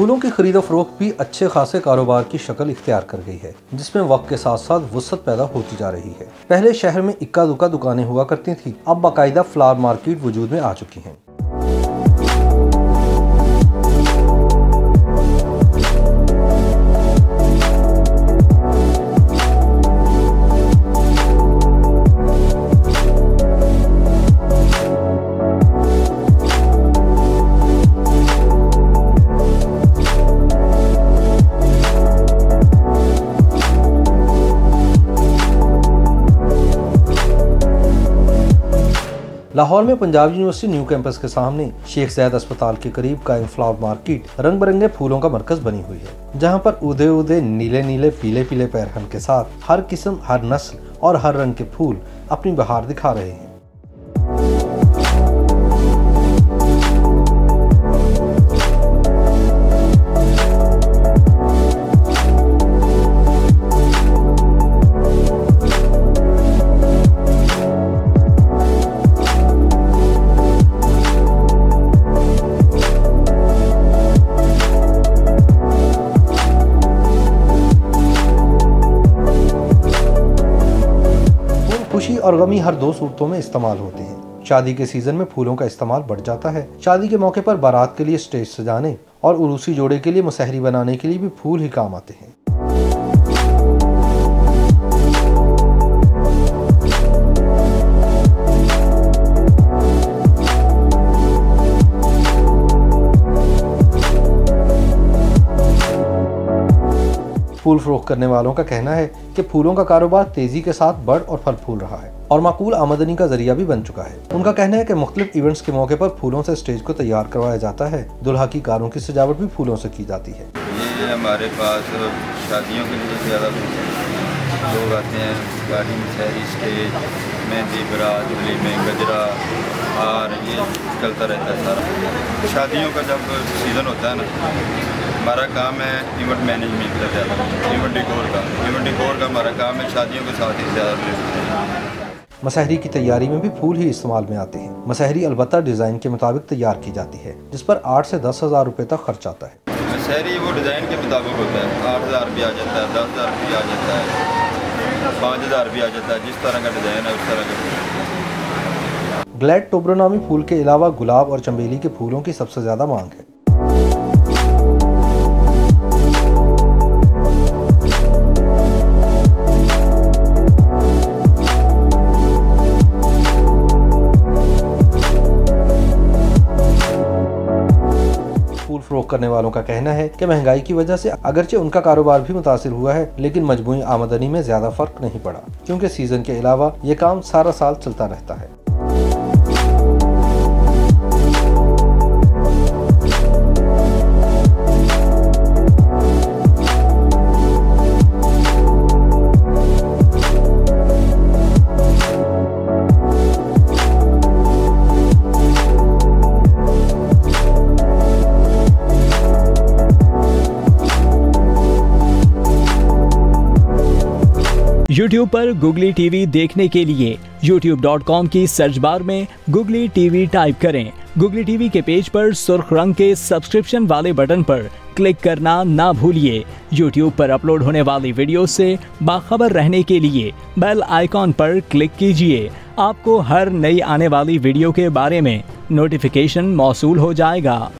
फूलों की खरीदो फरोख्त भी अच्छे खासे कारोबार की शक्ल इख्तियार कर गई है, जिसमें वक्त के साथ साथ वुसअत पैदा होती जा रही है। पहले शहर में इक्का दुक्का दुकानें हुआ करती थी, अब बाकायदा फ्लावर मार्केट वजूद में आ चुकी हैं। लाहौर में पंजाब यूनिवर्सिटी न्यू कैंपस के सामने शेख ज़ैद अस्पताल के करीब कायम फ्लावर मार्केट रंग बिरंगे फूलों का मरकज बनी हुई है, जहां पर उदे उदे नीले नीले पीले पीले पैरहन के साथ हर किस्म, हर नस्ल और हर रंग के फूल अपनी बहार दिखा रहे हैं। खुशी और गमी हर दो सूरतों में इस्तेमाल होते हैं। शादी के सीजन में फूलों का इस्तेमाल बढ़ जाता है। शादी के मौके पर बारात के लिए स्टेज सजाने और उरूसी जोड़े के लिए मुसहरी बनाने के लिए भी फूल ही काम आते हैं। फूल फरोख्त करने वालों का कहना है कि फूलों का कारोबार तेजी के साथ बढ़ और फल फूल रहा है और माकूल आमदनी का जरिया भी बन चुका है। उनका कहना है कि मुख्तलिफ इवेंट्स के मौके पर फूलों से स्टेज को तैयार करवाया जाता है। दुल्हा की कारों की सजावट भी फूलों से की जाती है। ये हमारे पास शादियों के लिए ज़्यादा लोग आते हैं। गाड़ी में शहरी स्टेज, मेहंदी, बारात, वलीमे, गजरा, हार, ये चलता रहता है सारा। शादियों का जब सीज़न होता है ना, हमारा काम है इवेंट मैनेजमेंट का, ज़्यादा इवेंट डिकोर का हमारा काम है। शादियों के साथ ही ज़्यादा मसहरी की तैयारी में भी फूल ही इस्तेमाल में आते हैं। मसहरी अलबत्ता डिज़ाइन के मुताबिक तैयार की जाती है, जिस पर 8 से 10 हज़ार रुपये तक खर्च आता है। मसहरी वो डिज़ाइन के मुताबिक होता है। 8,000 भी आ जाता है, 10,000 भी आ जाता है, 5,000 भी आ जाता है। जिस तरह का डिज़ाइन है उस तरह का। ग्लैड टोब्रोनामी फूल के अलावा गुलाब और चमेली के फूलों की सबसे ज़्यादा मांग है। फूल फरोख्त करने वालों का कहना है कि महंगाई की वजह से अगरचे उनका कारोबार भी मुतासिर हुआ है, लेकिन मजमूई आमदनी में ज्यादा फर्क नहीं पड़ा, क्योंकि सीजन के अलावा ये काम सारा साल चलता रहता है। YouTube पर गुगली टीवी देखने के लिए youtube.com की सर्च बार में गुगली टीवी टाइप करें। गुगली टीवी के पेज पर सुर्ख रंग के सब्सक्रिप्शन वाले बटन पर क्लिक करना ना भूलिए। YouTube पर अपलोड होने वाली वीडियो से बाखबर रहने के लिए बेल आइकॉन पर क्लिक कीजिए। आपको हर नई आने वाली वीडियो के बारे में नोटिफिकेशन मौसूल हो जाएगा।